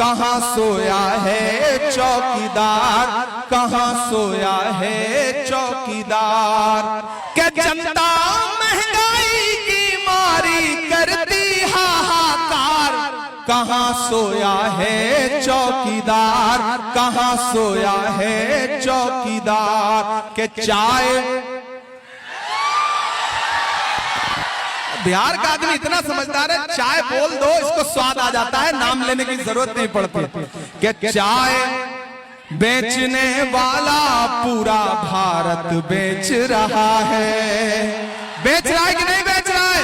कहाँ सोया है चौकीदार, कहाँ सोया है चौकीदार। क्या जनता महंगाई की मारी करती हाहाकार, कहाँ सोया है चौकीदार, कहाँ सोया है चौकीदार। के चाय, बिहार का आदमी इतना समझदार है, चाय बोल दो इसको स्वाद आ जाता है, नाम लेने की जरूरत नहीं पड़ती। कि चाय बेचने वाला पूरा भारत बेच रहा है। बेच रहा है कि नहीं बेच रहा है?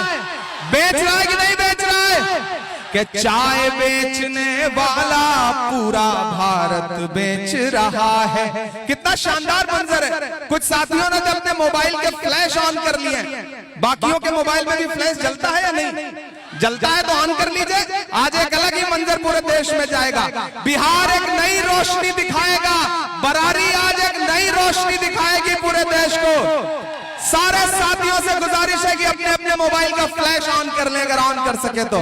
बेच रहा है कि नहीं बेच रहा है? कि चाय बेचने वाला पूरा भारत बेच रहा है। कितना शानदार मंजर है। कुछ साथियों ने तो अपने मोबाइल के फ्लैश ऑन कर लिए हैं। बाकियों के मोबाइल में भी फ्लैश जलता है या नहीं? जलता है तो ऑन कर लीजिए। आज एक अलग ही मंजर पूरे देश में जाएगा। बिहार एक नई रोशनी दिखाएगा। बरारी आज एक नई रोशनी दिखाएगी पूरे देश को। सारे साथियों से गुजारिश है कि अपने अपने मोबाइल का फ्लैश ऑन कर लें, अगर ऑन कर सके तो।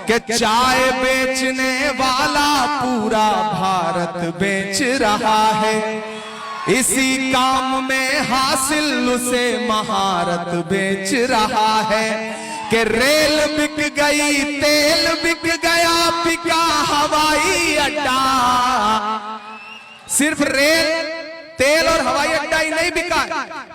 कि चाय बेचने वाला पूरा भारत बेच रहा है, इसी काम में हासिल उसे महारत बेच रहा है। कि रेल बिक गई, तेल बिक गया, बिका हवाई अड्डा। सिर्फ रेल, तेल और हवाई अड्डा ही नहीं बिका,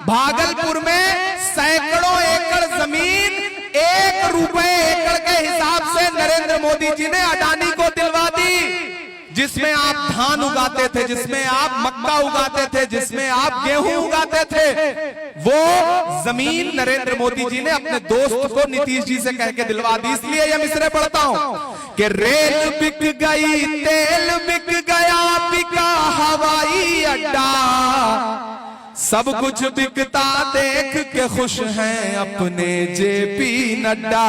भागलपुर में सैकड़ों एकड़ जमीन 1 रुपए एकड़ के हिसाब से नरेंद्र मोदी जी ने अडानी को दिलवा दी। जिसमें आप धान उगाते थे, जिसमें आप मक्का उगाते थे, जिसमें आप गेहूं उगाते थे, वो जमीन नरेंद्र मोदी जी ने अपने दोस्त को नीतीश जी से कह के दिलवा दी। इसलिए ये मिसरे पढ़ता हूं कि रेल बिक गई, तेल बिक गया, बिका हवाई अड्डा। सब कुछ बिकता देख के खुश हैं अपने जेपी नड्डा।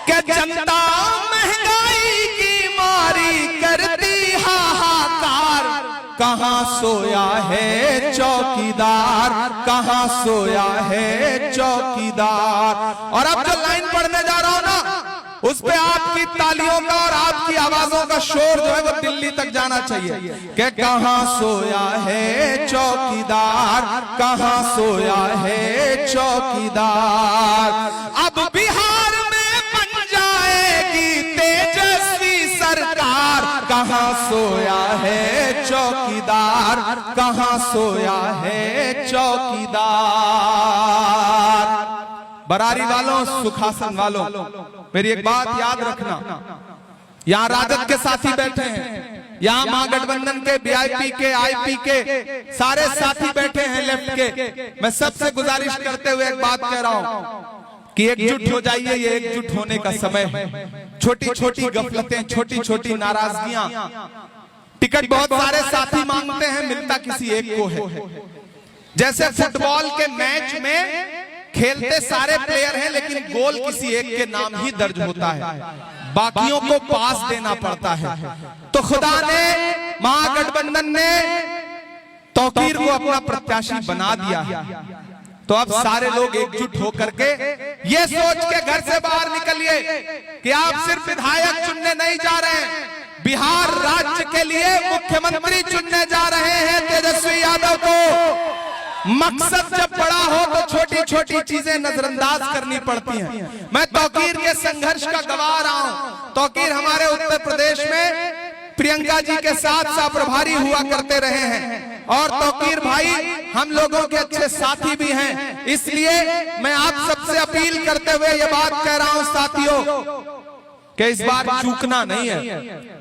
क्या जनता महंगाई की मारी करती हाहाकार, कहाँ सोया है चौकीदार, कहाँ सोया है चौकीदार। और अब जो लाइन पढ़ने जा रहा हूं ना, उस पे आपकी तालियों का और आपकी आवाजों का शोर जो है वो दिल्ली तक जाना चाहिए। कि कहाँ सोया है चौकीदार, कहाँ सोया है चौकीदार। अब बिहार में बन जाएगी तेजस्वी सरकार, कहाँ सोया है चौकीदार, कहाँ सोया है चौकीदार। बरारी वालों, सुखासन वालों, मेरी एक बात याद रखना। यहाँ राजद के साथी बैठे हैं, यहाँ महागठबंधन के, बीआईपी के, आईपी के सारे साथी बैठे हैं लेफ्ट के। मैं सबसे गुजारिश करते हुए एक बात कह रहा हूं कि एकजुट हो जाइए। ये एकजुट होने का समय है। छोटी छोटी गफलतें, छोटी छोटी नाराजगियां, टिकट बहुत सारे साथी मांगते हैं, मिलता किसी एक को है। जैसे फुटबॉल के मैच में खेलते सारे प्लेयर हैं, लेकिन गोल किसी एक के नाम ही दर्ज होता है, बाकियों को पास देना पड़ता है। तो खुदा ने, महागठबंधन ने तौकीर को अपना प्रत्याशी बना दिया। तो अब सारे लोग एकजुट होकर के ये सोच के घर से बाहर निकलिए कि आप सिर्फ विधायक चुनने नहीं जा रहे हैं, बिहार राज्य के लिए मुख्यमंत्री चुनने जा रहे हैं तेजस्वी यादव को। मकसद जब बड़ा हो तो छोटी छोटी चीजें नजरअंदाज करनी पड़ती हैं। मैं तौकीर के संघर्ष का गवाह रहा हूं। तौकीर हमारे उत्तर प्रदेश में प्रियंका जी के साथ प्रभारी हुआ करते रहे हैं, और तौकीर भाई हम लोगों के अच्छे साथी भी हैं। इसलिए मैं आप सबसे अपील करते हुए ये बात कह रहा हूं साथियों कि इस बार चूकना नहीं है,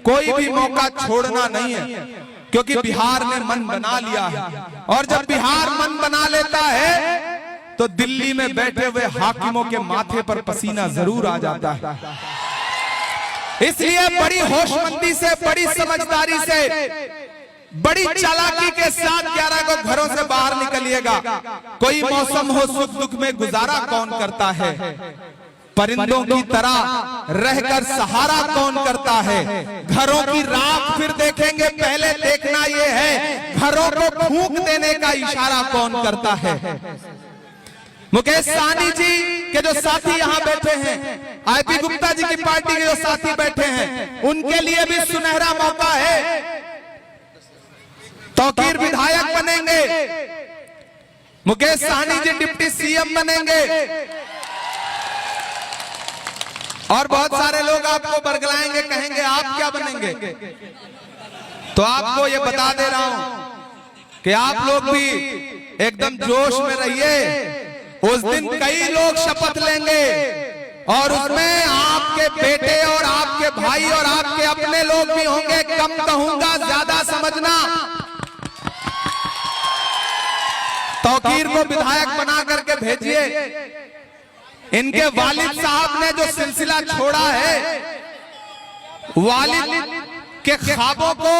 कोई भी मौका छोड़ना नहीं है, क्योंकि बिहार ने मन बना लिया है। और जब बिहार मन बना लेता है तो दिल्ली में बैठे हुए हाकिमों के माथे पर पसीना जरूर आ जाता है। इसलिए बड़ी होशमंदी से, बड़ी समझदारी से, बड़ी चालाकी के साथ 11 को घरों से बाहर निकलिएगा। कोई मौसम हो, सुख दुख में गुजारा कौन करता है, परिंदों की तरह रहकर सहारा कौन करता है। घरों की राख फिर देखेंगे, पहले देखना ये है घरों को फूंक देने का इशारा कौन करता है। मुकेश सहनी जी के जो साथी यहाँ बैठे हैं, आईपी गुप्ता जी की पार्टी के जो साथी बैठे हैं, उनके लिए भी सुनहरा मौका है। तौकीर विधायक बनेंगे, मुकेश सहनी जी डिप्टी सीएम बनेंगे और बहुत सारे लोग आपको बरगलाएंगे, कहेंगे आप क्या बनेंगे। तो आपको ये बता दे रहा हूं कि आप लोग भी एकदम जोश में रहिए। उस दिन कई लोग शपथ लेंगे और उसमें आपके बेटे और आपके भाई और आपके अपने लोग भी होंगे। कम कहूंगा, ज्यादा समझना। तौकीर को विधायक बना करके भेजिए। इनके वालिद साहब ने जो सिलसिला छोड़ा है, वालिद के ख्वाबों को,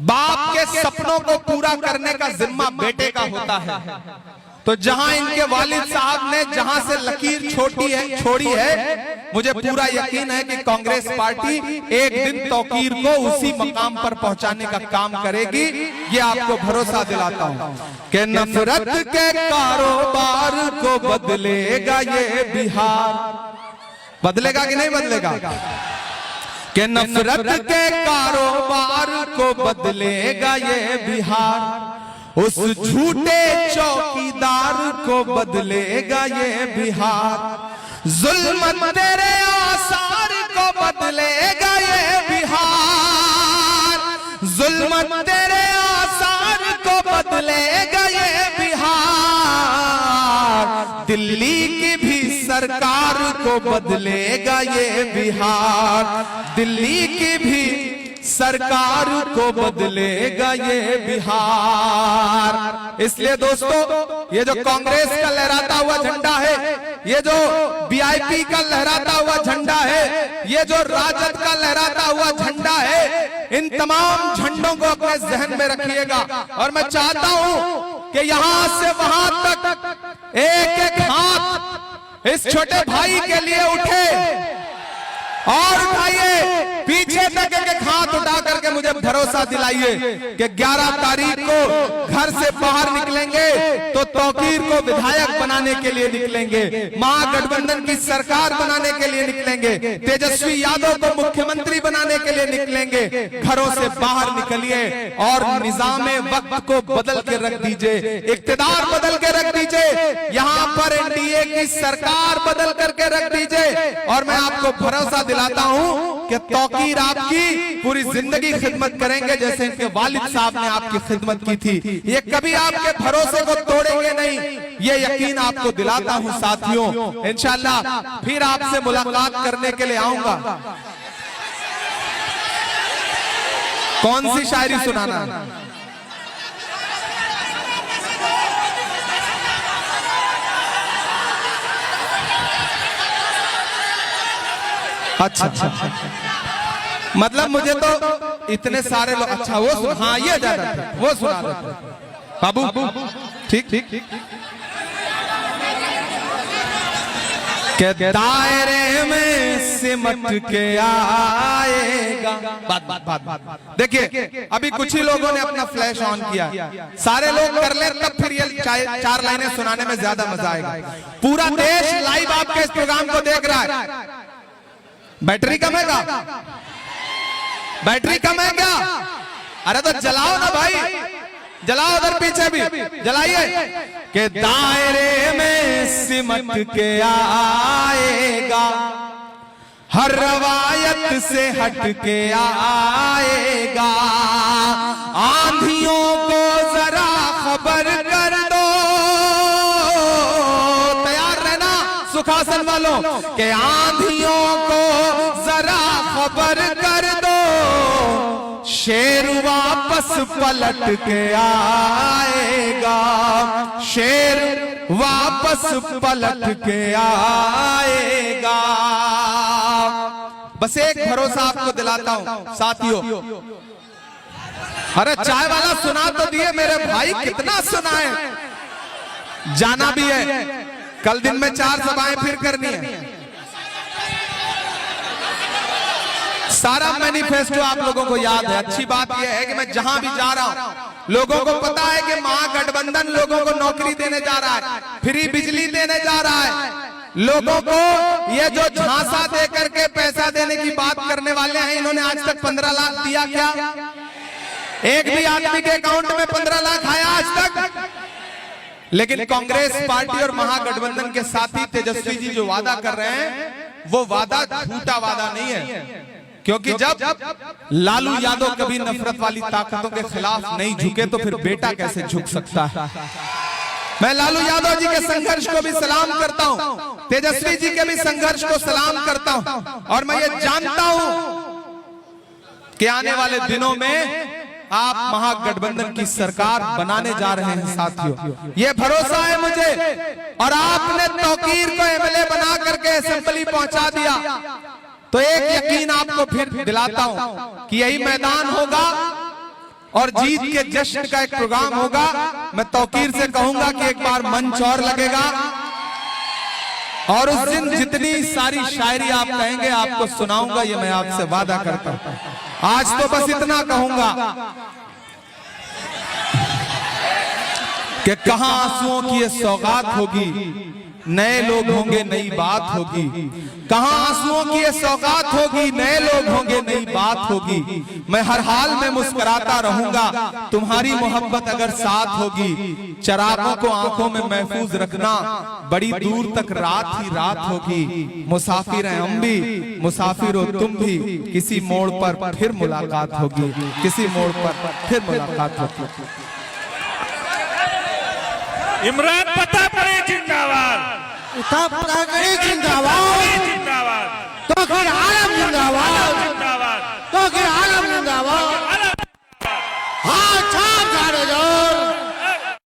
बाप के सपनों को पूरा करने का जिम्मा बेटे का होता है। तो जहां इनके वालिद साहब ने जहां से लकीर छोड़ी है, मुझे पूरा यकीन है कि कांग्रेस पार्टी एक दिन तौकीर को उसी मकाम पर पहुंचाने का काम करेगी। ये आपको भरोसा दिलाता हूं कि नफरत के कारोबार को बदलेगा ये बिहार। बदलेगा कि नहीं बदलेगा? कि नफरत के कारोबार को बदलेगा ये बिहार। उस झूठे चौकीदार को बदलेगा ये बिहार। जुल्म तेरे आसार को बदलेगा ये बिहार। जुल्म तेरे आसार को बदलेगा ये बिहार। दिल्ली की भी सरकार को बदलेगा ये बिहार। दिल्ली की भी सरकार को बदलेगा ये बिहार। इसलिए दोस्तों, ये जो कांग्रेस का लहराता हुआ झंडा है, ये जो वीआईपी का लहराता हुआ झंडा है, ये जो राजद का लहराता हुआ झंडा है, इन तमाम झंडों को अपने जहन में रखिएगा। और मैं चाहता हूं कि यहां से वहां तक एक एक हाथ इस छोटे भाई के लिए उठे और उठाइए, पीछे तक एक हाथ उठा करके मुझे भरोसा दिलाइए कि 11 तारीख को घर से बाहर निकलेंगे तो तौकीर को विधायक बनाने के लिए निकलेंगे, महागठबंधन की सरकार बनाने के लिए निकलेंगे, तेजस्वी यादव को मुख्यमंत्री बनाने के लिए निकलेंगे। घरों से बाहर निकलिए और निजामे वक्त को बदल के रख दीजिए, इक्तिदार बदल के रख दीजिए, यहाँ पर एनडीए की सरकार बदल करके रख दीजिए। और मैं आपको भरोसा दिलाता हूं कि तौकीर आपकी पूरी जिंदगी खिदमत करेंगे जैसे इनके वालिद साहब ने आपकी खिदमत की थी। ये कभी आपके भरोसे को तोड़ेंगे नहीं, ये यकीन आपको दिलाता हूं साथियों। इंशाअल्लाह फिर आपसे मुलाकात करने के लिए आऊंगा। कौन सी शायरी सुनाना? अच्छा, मतलब मुझे तो इतने सारे लोग, अच्छा वो हाँ ये ज्यादा वो सुना देते बाबू। ठीक ठीक के दायरे में सिमट के आएगा। बात देखिए, अभी कुछ ही लोगों ने अपना फ्लैश ऑन किया, सारे लोग कर ले तब फिर ये 4 लाइनें सुनाने में ज्यादा मजा आएगा। पूरा देश लाइव आपके इस प्रोग्राम को देख रहा है। बैटरी कम है क्या? बैटरी कम है क्या? अरे तो जलाओ ना भाई, जलाओ, उधर पीछे भी जलाइए। के दायरे में सिमट के आएगा, हर रवायत से हट के आएगा। आंधियों को जरा खबर कर दो, तैयार रहना सुखासन वालों, के आंधियों को जरा खबर कर दो, शेर वापस पलट के आएगा। शेर वापस पलट के आएगा। बस एक भरोसा आपको दिलाता हूं साथियों। अरे चाय वाला सुना तो दिए मेरे भाई, कितना सुनाए। जाना भी है, कल दिन में 4 सभाएं फिर करनी है। सारा मैनिफेस्टो आप लोगों को याद है। अच्छी बात यह है कि मैं जहां भी जा रहा हूं लोगों को पता है कि महागठबंधन लोगों को नौकरी देने जा रहा है, फ्री बिजली देने जा रहा है, लोगों को ये जो झांसा दे करके पैसा देने की बात करने वाले हैं, इन्होंने आज तक 15 लाख दिया क्या? एक भी आदमी के अकाउंट में 15 लाख आया आज तक? लेकिन कांग्रेस पार्टी और महागठबंधन के साथी तेजस्वी जी जो वादा कर रहे हैं, वो वादा झूठा वादा नहीं है, क्योंकि जब लालू यादव कभी नफरत वाली ताकतों के खिलाफ नहीं झुके तो फिर बेटा कैसे झुक सकता है? मैं लालू यादव जी के संघर्ष को भी सलाम करता हूं, तेजस्वी जी के भी संघर्ष को सलाम करता हूं, और मैं ये जानता हूं कि आने वाले दिनों में आप महागठबंधन की सरकार बनाने जा रहे हैं साथियों, ये भरोसा है मुझे। और आपने तौकीर को एमएलए बना करके असेंबली पहुंचा दिया, तो एक यकीन आपको फिर दिलाता हूं कि यही मैदान होगा और जीत के जश्न का एक प्रोग्राम होगा। मैं तौकीर से कहूंगा कि एक बार मंच और लगेगा, और उस दिन जितनी सारी शायरी आप कहेंगे आपको सुनाऊंगा, ये मैं आपसे वादा करता हूं। आज तो बस इतना कहूंगा कि कहां आंसुओं की ये सौगात होगी, नए लोग होंगे नई बात होगी। कहां आंसुओं की ये सौगात होगी, नए लोग होंगे नई बात होगी। मैं हर हाल में मुस्कुराता रहूंगा, तुम्हारी मोहब्बत अगर साथ होगी। चरागों को आंखों में महफूज रखना, बड़ी दूर तक रात ही रात होगी। मुसाफिर हैं हम भी, मुसाफिर हो तुम भी, किसी मोड़ पर फिर मुलाकात होगी, किसी मोड़ पर फिर मुलाकात होगी। इमरान प्रतापगढ़ी जिंदाबाद, प्रतापगढ़ी जिंदाबाद, जिंदाबाद, तौकीर आलम जिंदाबाद, जिंदाबाद, तौकीर आलम जिंदाबाद। हाँ छाप जा रहे